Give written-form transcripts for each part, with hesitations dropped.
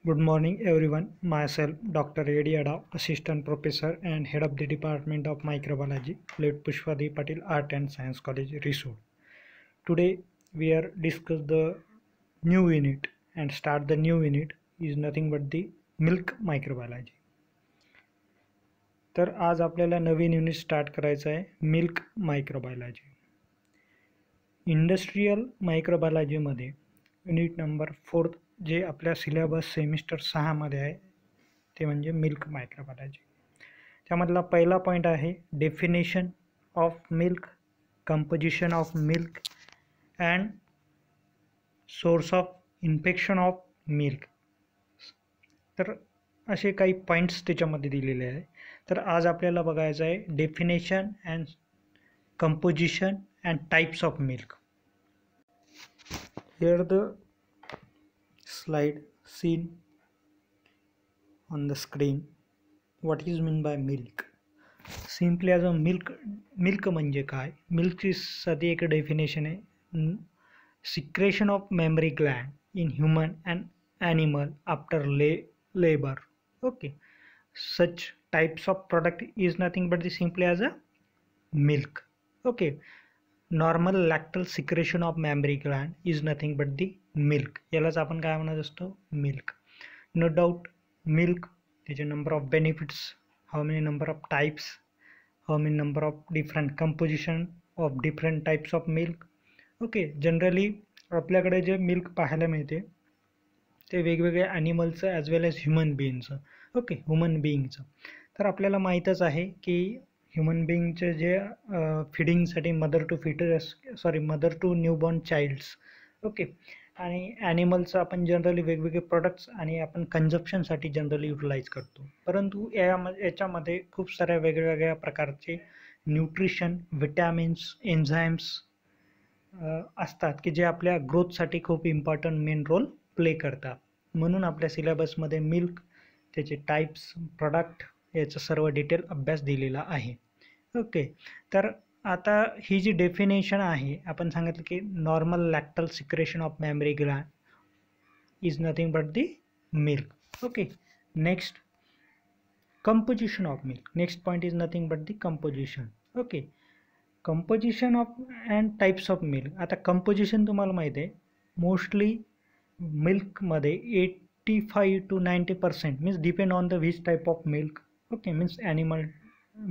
Good morning, everyone. Myself, Dr. Edi Ada, Assistant Professor and Head of the Department of Microbiology, Late Pushpadi Patil Art and Science College, Risud. Today, we are discuss the new unit and start the new unit is nothing but the milk microbiology. तर आज आपल्याला नवीन unit start करायचं आहे milk microbiology. Industrial मायक्रोबायोलॉजीमध्ये unit number 4 जे आपल्या syllabus semester 6 मध्ये आहे ते म्हणजे मिल्क मायक्रोबायोलॉजी. त्यामधला पहिला पॉईंट आहे definition of milk, composition of milk and source of infection of milk. तर असे काही पॉईंट्स त्याच्यामध्ये दिलेले आहे. तर आज आपल्याला बघायचं आहे definition and composition and types of milk. Here the slide seen on the screen. What is meant by milk? Simply as a milk म्हणजे काय? मिल्कची साधी एक डेफिनेशन आहे secretion of mammary Gland in human and animal after labor. Okay, such types of product is nothing but the simply as a milk. Okay, normal लॅक्टल secretion of mammary gland is nothing but the milk. यालाच आपण काय म्हणत असतो milk. No doubt milk त्याचे number of benefits, how many number of types, how many number of different composition of different types of milk. Okay, generally आपल्याकडे जे milk पाहायला मिळते ते वेगवेगळ्या ॲनिमलचं ॲज वेल एज ह्युमन बिईंगचं. ओके, ह्युमन बिईंगचं तर आपल्याला माहीतच आहे की ह्युमन बिईंगचे जे फिडिंगसाठी mother to newborn childs. Okay, आणि ॲनिमलचं आपण जनरली वेगवेगळे प्रोडक्ट्स आणि आपण कन्झप्शनसाठी जनरली युटिलाइज करतो. परंतु याच्यामध्ये खूप साऱ्या वेगवेगळ्या प्रकारचे न्यूट्रिशन, विटॅमिन्स, एन्झाईम्स असतात की जे आपल्या ग्रोथसाठी खूप इम्पॉर्टंट मेन रोल प्ले करतात. म्हणून आपल्या सिलेबसमध्ये मिल्क, त्याचे टाईप्स, प्रोडक्ट याचा सर्व डिटेल अभ्यास दिलेला आहे. ओके, तर आता ही जी डेफिनेशन आहे आपण सांगितलं की normal लॅक्टल secretion of mammary gland is nothing but the milk. Okay, next composition of milk. Next point is nothing but the composition. Okay, composition of and types of milk. आता composition तुम्हाला माहीत आहे mostly मिल्कमध्ये 85 to 90% means depend on the which type of milk. Okay, means animal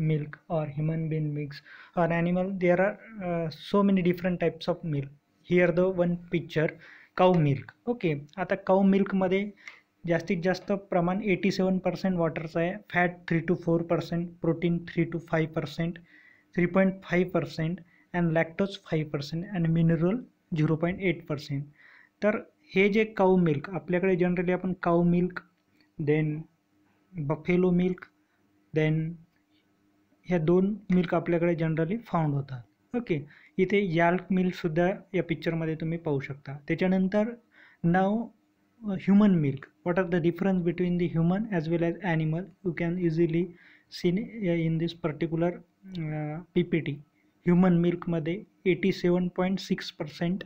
milk or human being milk or animal, there are so many different types of milk. Here the one picture cow milk. Okay, आता cow milk मध्ये जास्तीत जास्त प्रमाण 87% वॉटरचं आहे, fat 3 to 4%, protein 3 to 5%, 3.5% and lactose 5% and mineral 0.8%. तर हे जे काऊ मिल्क आपल्याकडे जनरली आपण cow milk, then buffalo milk, then ह्या दोन मिल्क आपल्याकडे जनरली फाउंड होतात. ओके, इथे याल्क मिल्कसुद्धा या पिक्चरमध्ये तुम्ही पाहू शकता. त्याच्यानंतर नाव human milk. What are the difference between the human as well as animal you can easily seen in this particular PPT. Human मिल्कमध्ये 87.6%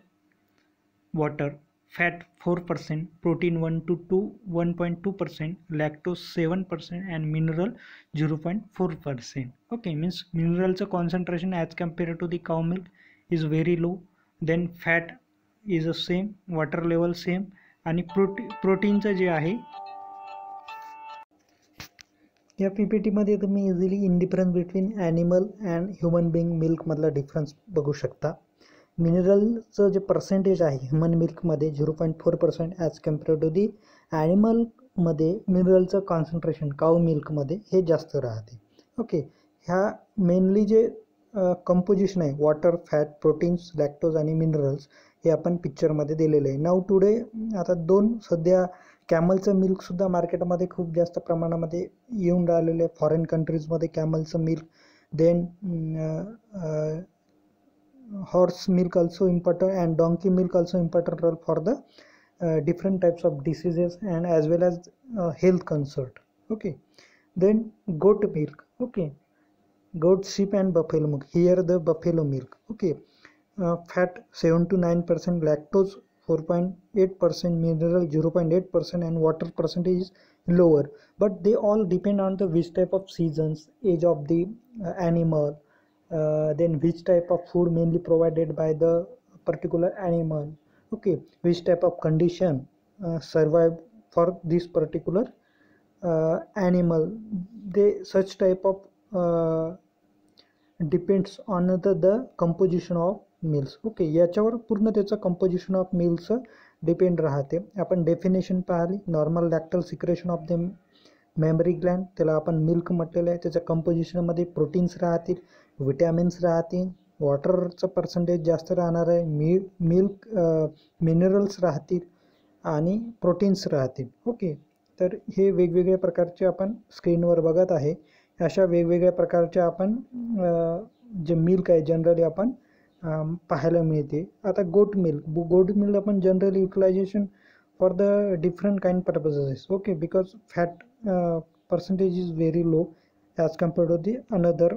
water, fat 4%, protein 1.2%, lactose 7% and mineral 0.4%. Okay, means मिनरलचं concentration as compare to the cow milk is very low. Then fat is a same, water level same आणि प्रोटीनचं जे आहे या PPTमध्ये तुम्ही easily difference between animal and human being मिल्कमधला difference बघू शकता. मिनरलचं जे पर्सेंटेज आहे ह्युमन मिल्कमध्ये 0.4% ॲज कम्पेअर टू दी ॲनिमलमध्ये मिनरलचं कॉन्सन्ट्रेशन काऊ मिल्कमध्ये हे जास्त राहते. ओके, ह्या मेनली जे कंपोजिशन आहे वॉटर, फॅट, प्रोटीन्स, लॅक्टोज आणि मिनरल्स हे आपण पिक्चरमध्ये दिलेले आहे. नाव टुडे आता सध्या कॅमलचं मिल्कसुद्धा मार्केटमध्ये खूप जास्त प्रमाणामध्ये येऊन राहिलेलं आहे. फॉरेन कंट्रीजमध्ये कॅमलचं milk, then horse milk also important and donkey milk also important role for the different types of diseases and as well as health concern. Okay, then goat milk. Okay, goat, sheep and buffalo milk. Here the buffalo milk. Okay, fat 7 to 9%, lactose 4.8%, mineral 0.8%, and water percentage is lower. But they all depend on the which type of seasons, age of the animal, then which type of food mainly provided by the particular animal, okay, which type of condition survive for this particular animal. They such type of depends on the composition of mills. Okay, याच्यावर पूर्ण त्याचं composition of mills depend राहते. आपण definition पाहिली, normal लॅक्टल secretion of the mammary gland, त्याला आपण milk म्हटलेलं आहे. त्याच्या कंपोजिशनमध्ये प्रोटीन्स राहतील, विटॅमिन्स राहतील, वॉटरचं पर्सेंटेज जास्त राहणार आहे, मिल्क मिनरल्स राहतील आणि प्रोटीन्स राहतील. ओके, तर हे वेगवेगळ्या प्रकारचे आपण स्क्रीनवर बघत आहे. अशा वेगवेगळ्या प्रकारचे आपण जे मिल्क आहे जनरली आपण पाहायला मिळते. आता गोट मिल्क आपण generally utilization for the different kind purposes. Okay, because fat percentage is very low as compared to the another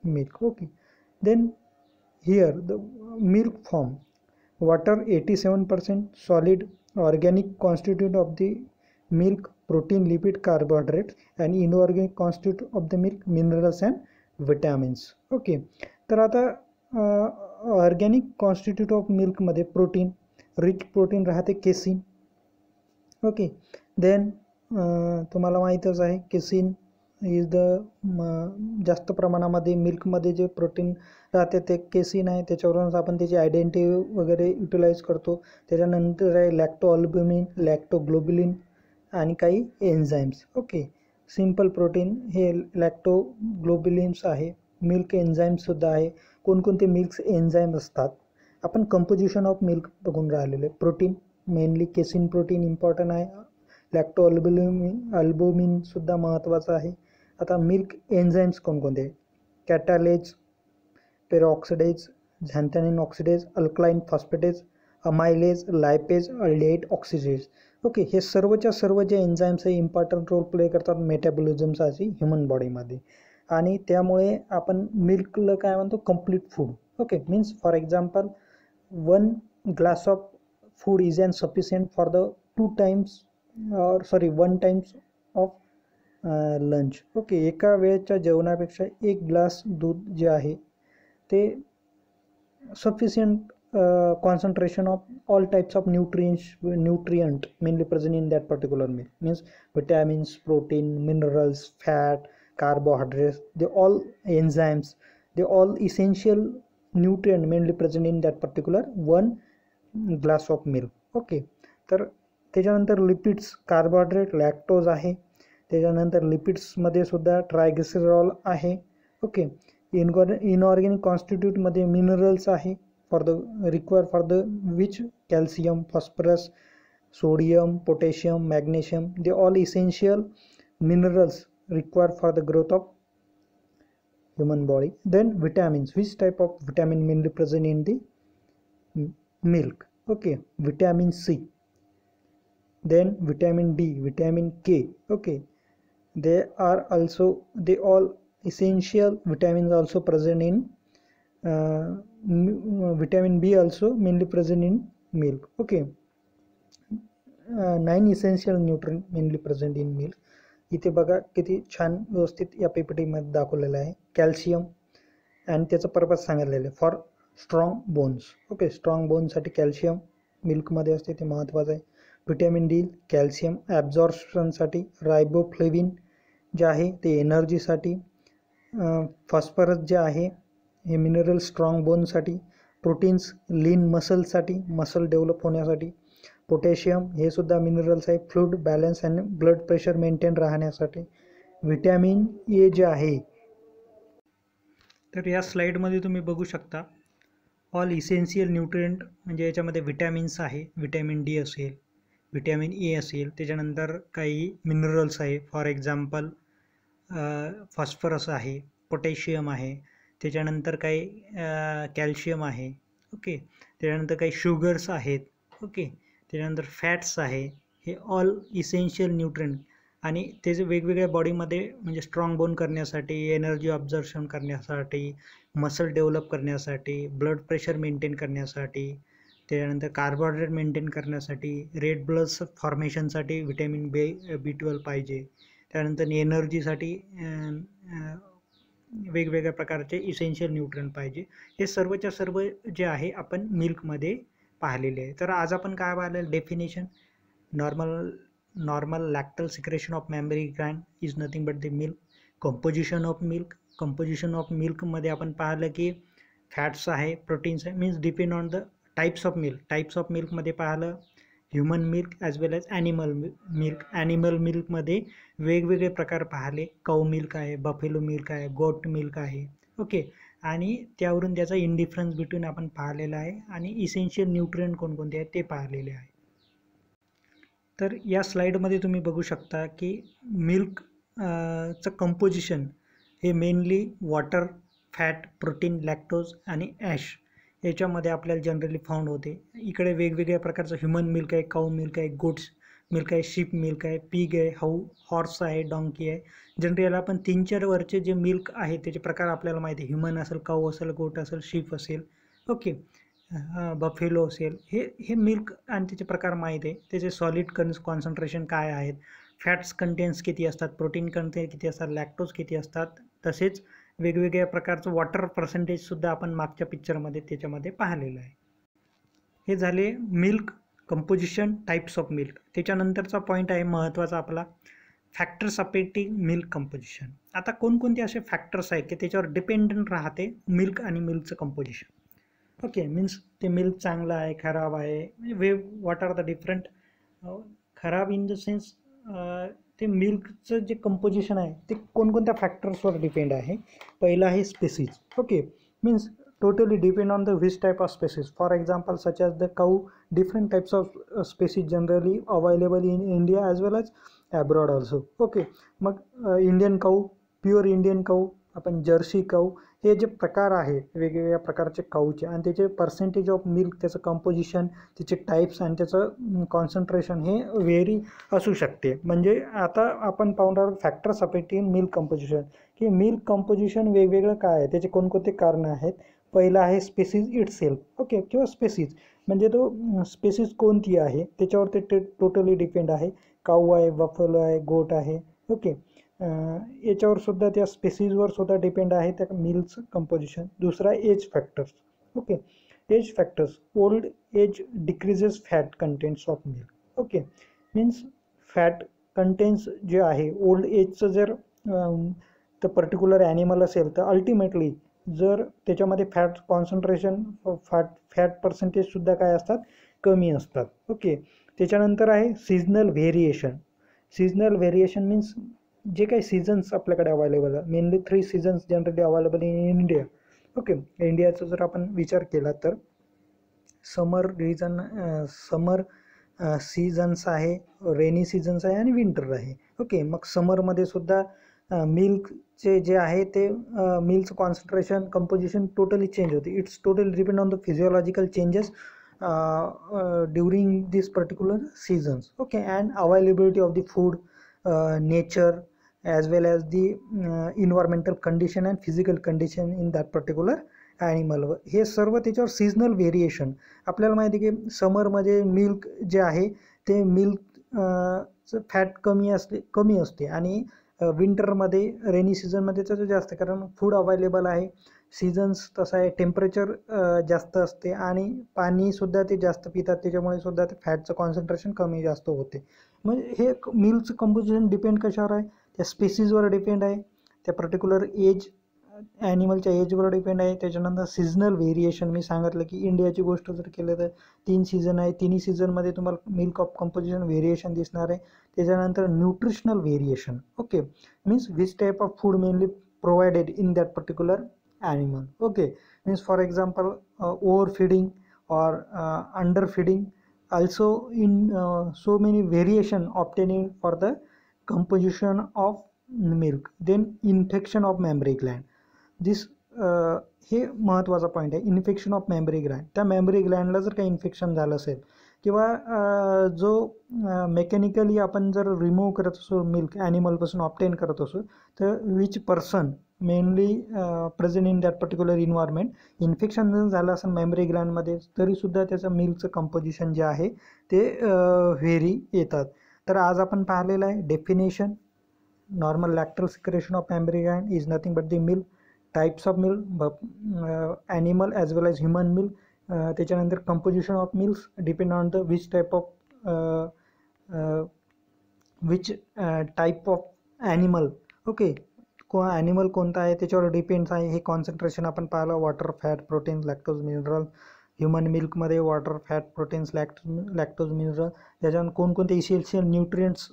milk. Okay, then here the milk form water 87%, solid organic constituent of the milk, protein, lipid, carbohydrates, and inorganic constituent of the milk, minerals and vitamins. Okay, तर आता organic constituent of मिल्कमध्ये protein, rich protein राहते casein. Okay, then तुम्हाला माहीतच आहे casein is the जास्त प्रमाणामध्ये मिल्कमध्ये जे प्रोटीन राहते ते केसिन आहे. त्याच्यावरूनच आपण त्याची आयडेंटिटी वगैरे युटिलाइज करतो. त्याच्यानंतर आहे लॅक्टोअल्ब्युमिन, लॅक्टोग्लोबुलिन आणि काही एन्झाईम्स. ओके, सिम्पल प्रोटीन हे लॅक्टोग्लोबुलिन्स आहे. मिल्क एन्झाईमसुद्धा आहे. कोणकोणते मिल्क एन्झाईम असतात, आपण कंपोजिशन ऑफ मिल्क बघून राहिलेले. Protein mainly casein protein important आहे. अल्बुमिनसुद्धा महत्त्वाचं आहे. आता मिल्क एन्झाईम्स कोणकोणते, catalase, peroxidase, xanthine oxidase, alkaline phosphatase, amylase, lipase, aldehyde oxidase. Okay, हे सर्वच्या सर्व जे एन्झाईम्स आहे इम्पॉर्टंट रोल प्ले करतात मेटाबॉलिझमसाठी ह्युमन बॉडीमध्ये. आणि त्यामुळे आपण मिल्कला काय म्हणतो, complete food. Okay, means for example 1 glass of food is and sufficient for the 1 times of lunch. Okay, एका वेळेच्या जेवणापेक्षा 1 ग्लास दूध जे आहे ते sufficient concentration of all types of nutrient mainly present in that particular meal, means vitamins, protein, minerals, fat, carbohydrates, they all enzymes, they all essential nutrient mainly present in that particular 1 glass of milk. Okay, तर त्याच्यानंतर lipids, carbohydrate, lactose आहे. त्याच्यानंतर लिपिड्समध्ये सुद्धा ट्रायग्लिसरॉल आहे. Okay, inorganic कॉन्स्टिट्यूटमध्ये minerals आहे for the require for the which calcium, phosphorus, sodium, potassium, magnesium, they all essential minerals required for the growth of human body. Then vitamins, which type of vitamin mainly present in the milk? Okay, vitamin C, then vitamin D, vitamin K. Okay, they all essential vitamins also present in vitamin B also mainly present in milk. Okay, 9 essential nutrients mainly present in milk. इथे बघा किती छान व्यवस्थित या पीपीटीमध्ये दाखवलेलं आहे. Calcium आणि त्याचं पर्पज सांगितलेलं आहे for strong bones. Okay, strong बोनसाठी कॅल्शियम मिल्कमध्ये असते, ते महत्त्वाचं आहे. व्हिटॅमिन डी कॅल्शियम ॲब्झॉर्प्शनसाठी, रायबोफ्लेविन जे आहे ते एनर्जीसाठी, फॉस्फरस जे आहे हे मिनरल स्ट्रॉंग बोनसाठी, प्रोटीन्स लीन मसलसाठी, मसल डेव्हलप होण्यासाठी, पोटॅशियम हे सुद्धा मिनरल्स आहे फ्लूइड बॅलन्स आणि ब्लड प्रेशर मेंटेन राहण्यासाठी. व्हिटॅमिन ए जे आहे, तर या स्लाईडमध्ये तुम्ही बघू शकता ऑल इसेन्शियल न्यूट्रिएंट, म्हणजे याच्यामध्ये विटॅमिन्स आहे, विटॅमिन डी असेल, विटॅमिन ए असेल, त्याच्यानंतर काही मिनरल्स आहे फॉर एक्झाम्पल फॉस्फरस आहे, पोटॅशियम आहे, त्याच्यानंतर काही कॅल्शियम आहे. ओके, त्याच्यानंतर काही शुगर्स आहेत. ओके, त्याच्यानंतर फॅट्स आहे. हे ऑल इसेन्शियल न्यूट्रिएंट आणि त्याचे वेगवेगळ्या बॉडीमध्ये म्हणजे स्ट्रॉंग बोन करण्यासाठी, एनर्जी ऑब्झर्शन करण्यासाठी, मसल डेव्हलप करण्यासाठी, ब्लड प्रेशर मेंटेन करण्यासाठी, त्याच्यानंतर कार्बोहायड्रेट मेंटेन करण्यासाठी, रेड ब्लड फॉर्मेशनसाठी व्हिटॅमिन B12 पाहिजे. त्यानंतर एनर्जीसाठी वेगवेगळ्या प्रकारचे इसेन्शियल न्यूट्रिएंट पाहिजे. हे सर्वच्या सर्व जे आहे आपण मिल्कमध्ये पाहिलेले आहे. तर आज आपण काय पाहिलं, definition, normal लॅक्टल secretion of mammary gland is nothing but the milk. Composition of मिल्कमध्ये आपण पाहिलं की फॅट्स आहे, प्रोटीन्स आहे, means depend on the types of मिल्कमध्ये पाहिलं human milk as well as animal milk. Animal मिल्कमध्ये वेगवेगळे प्रकार पाहिले, काऊ मिल्क आहे, बफेलो मिल्क आहे, गोट मिल्क आहे. ओके, आणि त्यावरून त्याचा इंडिफरन्स बिटवीन आपण पाहिलेला आहे आणि इसेन्शियल न्यूट्रिएंट कोणकोणते आहेत ते पाहिलेले आहे. तर या स्लाईडमध्ये तुम्ही बघू शकता की मिल्कचं कंपोजिशन हे mainly water, fat, protein, lactose आणि ॲश याच्यामध्ये आपल्याला जनरली फाउंड होते. इकडे वेगवेगळ्या प्रकारचं ह्युमन मिल्क आहे, काऊ मिल्क आहे, गोट्स मिल्क आहे, शीप मिल्क आहे, पिग आहे, हॉर्स आहे, डॉंकी आहे. जनरली याला आपण 3-4 वरचे जे मिल्क आहे त्याचे प्रकार आपल्याला माहिती आहे. ह्युमन असेल, काऊ असेल, गोट असेल, शीप असेल, ओके, बफेलो असेल. हे मिल्क आणि त्याचे प्रकार माहीत आहे. त्याचे सॉलिड कॉन्सन्ट्रेशन काय आहेत, फॅट्स कंटेन्स किती असतात, प्रोटीन कंटेंट किती असतात, लॅक्टोज किती असतात, तसेच वेगवेगळ्या प्रकारचं वॉटर पर्सेंटेजसुद्धा आपण मागच्या पिक्चरमध्ये त्याच्यामध्ये पाहिलेलं आहे. हे झाले milk composition, types of milk. त्याच्यानंतरचा पॉईंट आहे महत्त्वाचा आपला, फॅक्टर्स अफेक्टिंग मिल्क कंपोजिशन. आता कोणकोणते असे फॅक्टर्स आहेत की त्याच्यावर डिपेंडंट राहते मिल्क आणि मिल्कचं कंपोजिशन. ओके, मीन्स ते मिल्क चांगलं आहे, खराब आहे, म्हणजे व्हॉट आर द डिफरंट, खराब इन द सेन्स ते मिल्कचं जे कंपोजिशन आहे ते कोणकोणत्या फॅक्टर्सवर डिपेंड आहे. पहिलं आहे species. Okay, means totally depend on the which type of species. For example, such as the cow, different types of species generally available in India as well as abroad also. Okay, मग Indian काऊ, pure Indian काऊ, आपण Jersey काऊ, हे जे प्रकार आहे वेगवेगळ्या प्रकारचे काऊचे आणि त्याचे पर्सेंटेज ऑफ मिल्क, त्याचं कंपोजिशन, त्याचे टाईप्स आणि त्याचं कॉन्सन्ट्रेशन हे व्हेरी असू शकते. म्हणजे आता आपण पाहणार फॅक्टर्स अफेक्टिंग मिल्क कंपोजिशन, की मिल्क कंपोजिशन वेगवेगळं काय आहे, त्याचे कोणकोणते कारणं आहेत. पहिला आहे स्पेसीज इटसेल्फ. ओके, किंवा स्पेसीज म्हणजे तो स्पेसीज कोणती आहे त्याच्यावर ते टोटली डिपेंड आहे. काऊ आहे, बफेलो आहे, गोट आहे. ओके, याच्यावर सुद्धा त्या स्पेसीजवर सुद्धा डिपेंड आहे त्या मिल्कचं कंपोजिशन. दुसरा age factors. Okay, age factors, old age decreases fat contents of milk. Okay, means fat contents जे आहे ओल्ड एजचं जर तर पर्टिक्युलर ॲनिमल असेल तर अल्टिमेटली जर त्याच्यामध्ये फॅट कॉन्सन्ट्रेशन, फॅट पर्सेंटेजसुद्धा काय असतात, कमी असतात. ओके, त्याच्यानंतर आहे seasonal variation. Seasonal variation means जे काही सीझन्स आपल्याकडे अवेलेबल आहे, mainly 3 seasons generally available in India. Okay, इंडियाचा जर आपण विचार केला तर समर सीझन्स आहे, रेनी सीझन्स आहे आणि विंटर आहे. ओके, मग समरमध्ये सुद्धा मिल्कचे जे आहे ते मिल्कचं कॉन्सन्ट्रेशन, कंपोजिशन टोटली चेंज होते. It's totally depend on the physiological changes during this particular seasons. Okay, and availability of the food, nature as well as the environmental condition and physical condition in that particular animal. हे सर्व त्याच्यावर seasonal variation. आपल्याला माहिती आहे की समरमध्ये milk जे आहे ते मिल्कचं फॅट कमी असते आणि विंटरमध्ये, रेनी सीझनमध्ये त्याचं जास्त, कारण फूड अवेलेबल आहे, सीझन्स तसं आहे, टेम्परेचर जास्त असते आणि पाणीसुद्धा ते जास्त पितात, त्याच्यामुळे सुद्धा ते फॅटचं कॉन्सन्ट्रेशन कमी जास्त होते. म्हणजे हे मिल्कचं कंपोजिशन डिपेंड कशावर आहे, त्या स्पेसीजवर डिपेंड आहे, त्या पर्टिक्युलर एज, ॲनिमलच्या एजवर डिपेंड आहे. त्याच्यानंतर सीजनल व्हेरिएशन, मी सांगितलं की इंडियाची गोष्ट जर केलं तर 3 सीझन आहे, 3 सीझनमध्ये तुम्हाला मिल्क ऑफ कंपोजिशन व्हेरिएशन दिसणार आहे. त्याच्यानंतर nutritional variation. Okay, means which type of food mainly provided in that particular animal. Okay, means for example over feeding or underfeeding, also in so many variation obtaining for the composition of milk. Then infection of mammary gland, this हे महत्त्वाचा point आहे, infection of mammary Gland. त्या memory ग्लँडला जर काही infection झालं असेल किंवा जो मेकॅनिकली आपण जर रिमूव्ह करत असो मिल्क ॲनिमलपासून ऑप्टेन करत असो, तर which person mainly present in that particular environment, infection जर झालं असेल मेमरी ग्लँडमध्ये तरीसुद्धा त्याचं मिल्कचं कंपोजिशन जे आहे ते व्हेरी येतात. तर आज आपण पाहिलेलं आहे definition. Normal लॅक्टल secretion of mammary gland is nothing but the milk. Types of milk, animal as well as human milk. त्याच्यानंतर composition of milks depend on the which type of animal. Okay, animal कोणता आहे त्याच्यावर depends आहे. हे concentration आपण पाहिलं, water, fat, proteins, lactose, mineral. Human मिल्कमध्ये water, fat, proteins, lactose, mineral. त्याच्यानंतर कोणकोणते इसेन्शियल न्यूट्रियंट्स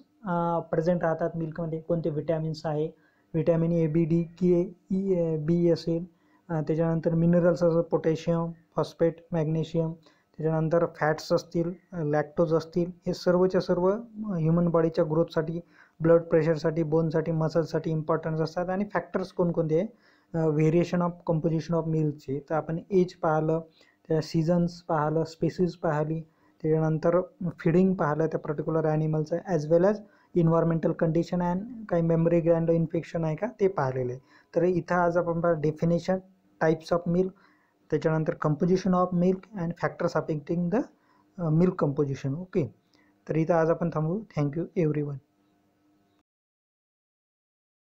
प्रेझेंट राहतात मिल्कमध्ये, कोणते विटॅमिन्स आहे, vitamin A, B, D, K, E, B असेल. त्याच्यानंतर मिनरल्स असं पोटॅशियम, फॉस्फेट, मॅग्नेशियम. त्याच्यानंतर फॅट्स असतील, लॅक्टोज असतील. हे सर्वच्या सर्व ह्युमन बॉडीच्या ग्रोथसाठी, ब्लड प्रेशरसाठी, बोनसाठी, मसल्ससाठी इम्पॉर्टन्स असतात. आणि फॅक्टर्स कोणकोणते आहे, व्हेरिएशन ऑफ कंपोजिशन ऑफ मिल्कचे. तर आपण एज पाहिलं, त्या सीझन्स पाहिलं, स्पेसिस पाहिली, त्याच्यानंतर फिडिंग पाहिलं त्या पर्टिक्युलर ॲनिमलचं, as well as environmental condition and काही मेमरी ग्लँड इन्फेक्शन आहे का ते पाहिलेले. तर इथं आज आपण डेफिनेशन, टाईप्स ऑफ मिल्क, त्याच्यानंतर composition of milk and factors affecting the milk composition. Okay, तर इथं आज आपण थांबू. Thank you everyone.